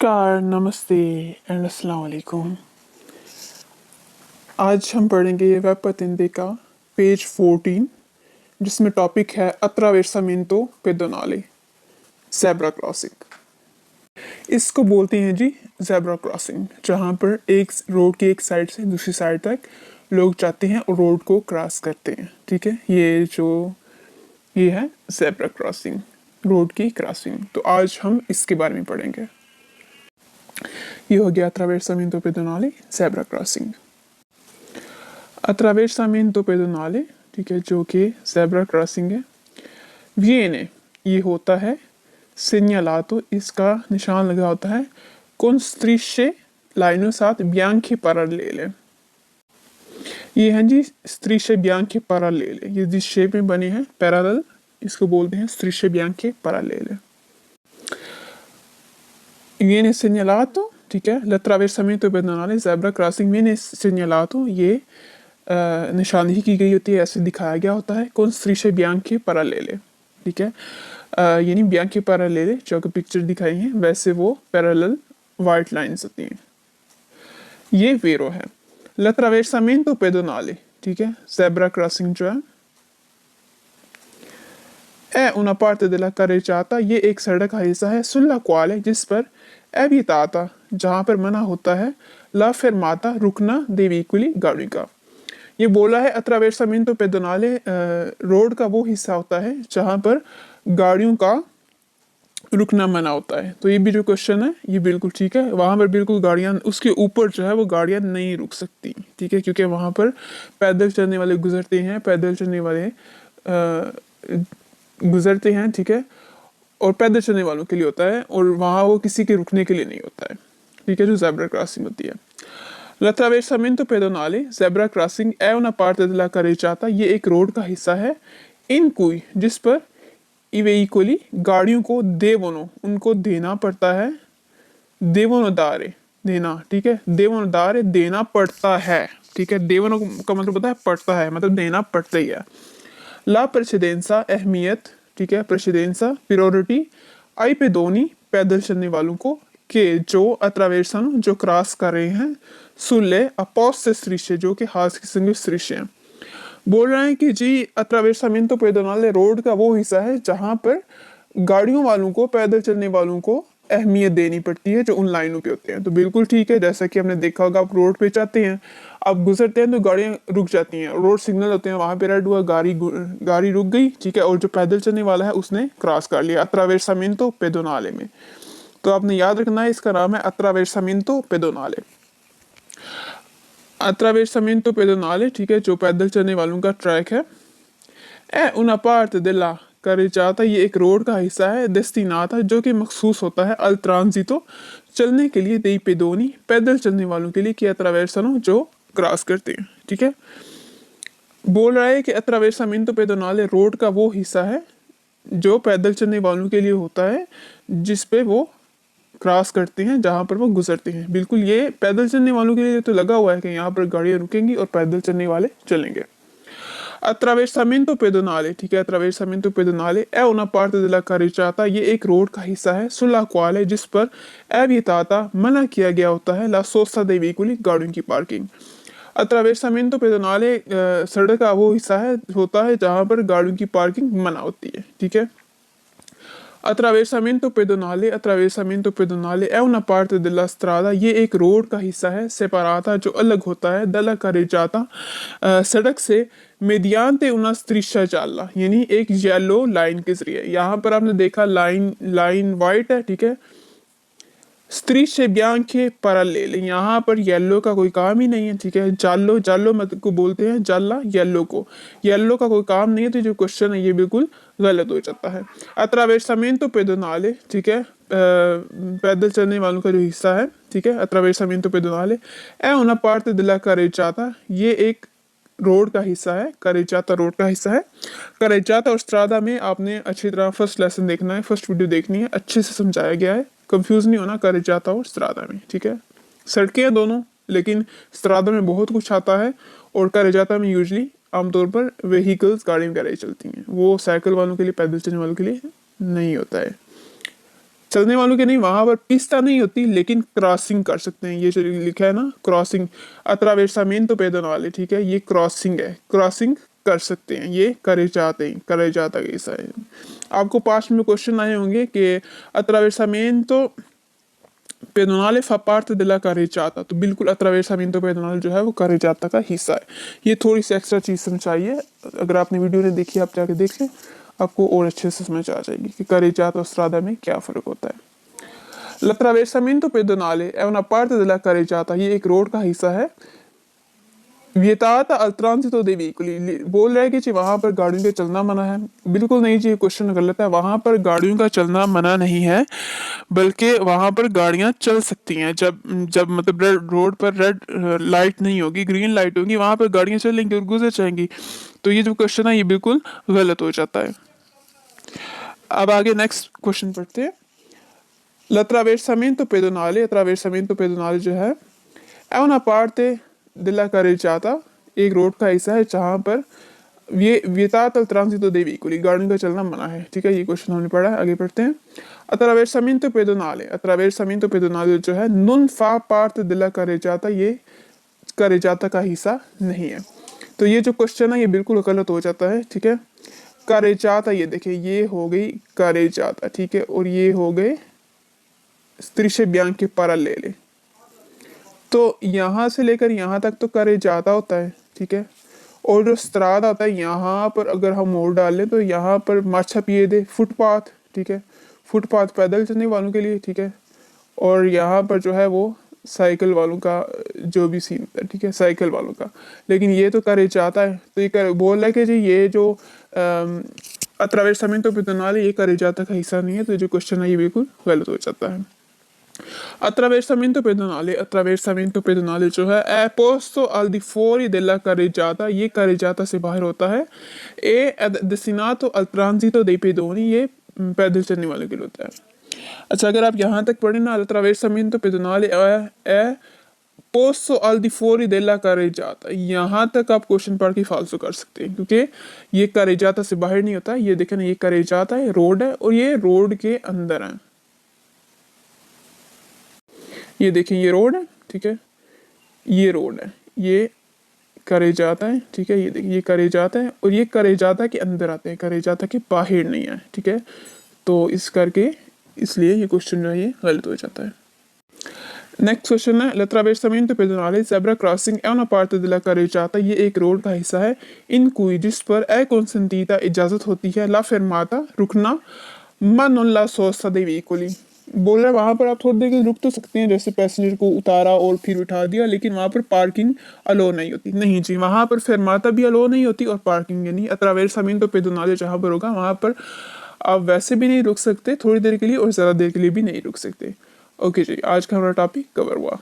नमस्कार, नमस्ते एंड अस्सलाम वालेकुम। आज हम पढ़ेंगे वेब पतंदे का पेज 14 जिसमें टॉपिक है अत्रावेर्सामिento पेडोनाले, ज़ेब्रा क्रॉसिंग। इसको बोलते हैं जी ज़ेब्रा क्रॉसिंग, जहाँ पर एक रोड की एक साइड से दूसरी साइड तक लोग जाते हैं और रोड को क्रॉस करते हैं। ठीक है, ये है ज़ेब्रा क्रॉसिंग, रोड की क्रॉसिंग। तो आज हम इसके बारे में पढ़ेंगे। ये हो गया attraversamento pedonale, zebra crossing. attraversamento pedonale, ठीक है, जो कि ज़ेब्रा क्रॉसिंग है। विएने, ये होता है segnalato, इसका निशान लगा होता है con strisce lainosaat bianche parallele। ये हैं जी strisce bianche parallele, ये जिस शेप में बने हैं पैरेलल, इसको बोलते हैं strisce bianche parallele। viene segnalato, ठीक है, l'attraversamento pedonale zebra crossing viene segnalato, ये निशानदेही की गई होती है, ऐसे दिखाया गया होता है con strisce bianche parallele। ठीक है, यानी bianche parallele जो कि पिक्चर दिखाई है वैसे वो पैरेलल वाइट लाइंस होती हैं। ये वेरो है l'attraversamento pedonale, ठीक है, ज़ेब्रा क्रॉसिंग जो है è una parte della carreggiata, ये एक सड़क का हिस्सा है sulla quale, जिस पर è vietata, जहाँ पर मना होता है la fermata, रुकना dei veicoli, गाड़ी का। ये बोला है attraversamento pedonale रोड का वो हिस्सा होता है जहाँ पर गाड़ियों का रुकना मना होता है। तो ये भी जो क्वेश्चन है ये बिल्कुल ठीक है, वहाँ पर बिल्कुल गाड़ियाँ उसके ऊपर जो है वो गाड़ियाँ नहीं रुक सकती। ठीक है, क्योंकि वहाँ पर पैदल चलने वाले गुजरते हैं, पैदल चलने वाले गुजरते हैं। ठीक है, और पैदल चलने वालों के लिए होता है और वहाँ वो किसी के रुकने के लिए नहीं होता है। ठीक है, जो ज़ेब्रा क्रॉसिंग होती है। l'attraversamento pedonale, zebra crossing è una parte della carreggiata, ये एक रोड का हिस्सा है in cui, जिस पर i veicoli, गाड़ियों को devono, उनको देना पड़ता है, devono dare, देना। ठीक है, devono dare, देना पड़ता है। ठीक है, devono का मतलब होता है पड़ता है, मतलब देना पड़ता ही है। la precedenza, अहमियत, ठीक है, precedenza, priority, ai pedoni, पैदल चलने वालों को, के जो attraversano, जो क्रॉस कर रहे हैं, sulle apposte strisce, जो कि हाथ की संग strisce हैं। बोल रहे हैं कि जी attraversamento pedonale रोड का वो हिस्सा है जहाँ पर गाड़ियों वालों को, पैदल चलने वालों को अहमियत देनी पड़ती है जो उन लाइनों पे होते हैं। तो बिल्कुल ठीक है, जैसा कि हमने देखा होगा, आप रोड पे जाते हैं, आप गुजरते हैं तो गाड़ियाँ रुक जाती हैं, रोड सिग्नल होते हैं, वहाँ पे रेड हुआ, गाड़ी रुक गई। ठीक है, और जो पैदल चलने वाला है उसने क्रॉस कर लिया attraversamento pedonale में। तो आपने याद रखना है, इसका नाम है attraversamento pedonale। attraversamento pedonale, ठीक है, जो पैदल चलने वालों का ट्रैक है। è una parte della carreggiata, ये एक रोड का हिस्सा है, destinata, जो कि मखसूस होता है al transito, चलने के लिए, dei pedoni, पैदल चलने वालों के लिए, कि attraversano, जो क्रॉस करते हैं। ठीक है, बोल रहा है कि attraversamento pedonale रोड का वो हिस्सा है जो पैदल चलने वालों के लिए होता है, जिस पे वो क्रॉस करते हैं, जहाँ पर वो गुजरते हैं। बिल्कुल, ये पैदल चलने वालों के लिए तो लगा हुआ है कि यहाँ पर गाड़ियाँ रुकेंगी और पैदल चलने वाले चलेंगे। attraversamento pedonale, ठीक है, attraversamento pedonale è una parte della carreggiata, ये एक रोड का हिस्सा है sulla quale, जिस पर è vietata, मना किया गया होता है, la sosta dei veicoli, गाड़ियों की पार्किंग। attraversamento pedonale सड़क का वो हिस्सा है होता है जहाँ पर गाड़ियों की पार्किंग मना होती है। ठीक है, attraversamento pedonale è una parte della strada, ये एक रोड का हिस्सा है separata, जो अलग होता है dalla carreggiata, सड़क से, mediante una striscia gialla, यानी एक येलो लाइन के जरिए। यहाँ पर आपने देखा लाइन वाइट है। ठीक है, strisce bianche parallele, यहाँ पर येलो का कोई काम ही नहीं है। ठीक है, जालो मत को बोलते हैं जाला, येलो को, येलो का कोई काम नहीं है, तो जो क्वेश्चन है ये बिल्कुल गलत हो जाता है। attraversamento pedonale, ठीक है, पैदल चलने वालों का जो हिस्सा है। ठीक है, attraversamento pedonale è una parte della carreggiata, ये एक रोड का हिस्सा है, carreggiata रोड का हिस्सा है। carreggiata और strada में आपने अच्छी तरह फर्स्ट लेसन देखना है, फर्स्ट वीडियो देखनी है, अच्छे से समझाया गया है, कंफ्यूज नहीं होना carreggiata और strada में। ठीक है, सड़कें हैं दोनों, लेकिन strada में बहुत कुछ आता है और carreggiata में यूजली आमतौर पर व्हीकल्स, गाड़ी वगैरह चलती हैं, वो साइकिल वालों के लिए, पैदल चलने वालों के लिए नहीं होता है। चलने वालों के नहीं, वहां पर पिस्ता नहीं होती लेकिन क्रॉसिंग कर सकते हैं। ये जो लिखा है ना क्रॉसिंग, अत्रावेसामिento pedonale, ठीक है, ये क्रॉसिंग है, क्रॉसिंग कर सकते हैं, ये करे जाते हैं, करे जाता कैसा है। आपको पास्ट में क्वेश्चन आए होंगे कि अत्रावेसामिento pedonale fa parte della carreggiata, तो बिल्कुल अत्रावेसामिento pedonale जो है वो carreggiata का हिस्सा है। ये थोड़ी सी एक्स्ट्रा चीज समझाइए, अगर आपने वीडियो नहीं देखी आप जाके देख लें, आपको और अच्छे से समझ आ जाएगी कि carreggiata और strada में क्या फर्क होता है। L'attraversamento pedonale è una parte della carreggiata, ये एक रोड का हिस्सा है। वियताता अल ट्रांसितो दे वेहिकली, बोल रहा है कि जी वहां पर गाड़ियों का चलना मना है। बिल्कुल नहीं जी, क्वेश्चन गलत है, वहां पर गाड़ियों का चलना मना नहीं है, बल्कि वहां पर गाड़ियां चल सकती हैं। जब जब मतलब रोड पर रेड लाइट नहीं होगी, ग्रीन लाइट होगी, वहां पर गाड़ियां चलेंगी और गुजर जाएंगी। तो ये जो क्वेश्चन है ये बिल्कुल गलत हो जाता है। अब आगे नेक्स्ट क्वेश्चन पढ़ते हैं। L'attraversamento pedonale जो है è una parte della carreggiata, एक रोड का हिस्सा है जहां पर ये वियताता अल ट्रांसितो दे वेहिकली, गाड़ियों का चलना मना है, ठीक है। ये क्वेश्चन हमने पढ़ा है, आगे पढ़ते हैं। Attraversamento pedonale जो है non fa parte della carreggiata, ये carreggiata का हिस्सा नहीं है। तो ये जो क्वेश्चन है ये बिल्कुल गलत हो जाता है, ठीक है। carreggiata, ये देखिए ये हो गई carreggiata, ठीक है, और ये हो गए strisce bianche parallele। तो यहाँ से लेकर यहाँ तक तो carreggiata होता है, ठीक है। और जो स्त्रादा होता है, यहाँ पर अगर हम मोड़ डाल लें तो यहाँ पर marciapiede, फुटपाथ, ठीक है, फुटपाथ पैदल चलने वालों के लिए, ठीक है। और यहाँ पर जो है वो साइकिल वालों का जो भी सीन होता है, ठीक है, साइकिल वालों का। लेकिन ये तो carreggiata है, तो ये बोल रहा है कि जी ये जो attraversamento pedonale ये carreggiata का हिस्सा नहीं है, तो जो क्वेश्चन है ये बिल्कुल गलत हो जाता है। Attraversamento pedonale जो है è posto al di fuori della carreggiata, ये carreggiata से बाहर होता है। è destinato al transito dei pedoni, ये पैदल चलने वालों के लिए होता है। अच्छा, अगर आप यहाँ तक पढ़े ना, attraversamento pedonale è posto al di fuori della carreggiata, यहाँ तक आप क्वेश्चन पढ़ के फालतू कर सकते हैं, क्योंकि ये carreggiata से बाहर नहीं होता। ये देखें ना, ये carreggiata है, रोड है, और ये रोड के अंदर है। ये देखें ये रोड है, ठीक है, ये रोड है, ये carreggiata है, ठीक है। ये देखिए ये carreggiata है, और ये carreggiata के अंदर आते हैं, carreggiata के बाहर नहीं है, ठीक है। तो इस करके इसलिए ये क्वेश्चन जो है ये गलत हो जाता है। नेक्स्ट क्वेश्चन है l'attraversamento pedonale zebra crossing è una parte della carreggiata, ये एक रोड का हिस्सा है इन cui, जिस पर è consentita, इजाजत होती है, la fermata, रुकना, ma non la sosta dei veicoli, बोल रहा है वहां पर आप थोड़ी देर के लिए रुक तो सकते हैं, जैसे पैसेंजर को उतारा और फिर उठा दिया, लेकिन वहां पर पार्किंग अलो नहीं होती। नहीं जी, वहां पर fermata भी अलो नहीं होती और पार्किंग नहीं। attraversamento pedonale जहां पर होगा वहां पर आप वैसे भी नहीं रुक सकते थोड़ी देर के लिए, और ज़्यादा देर के लिए भी नहीं रुक सकते। ओके जी, आज का हमारा टॉपिक कवर हुआ।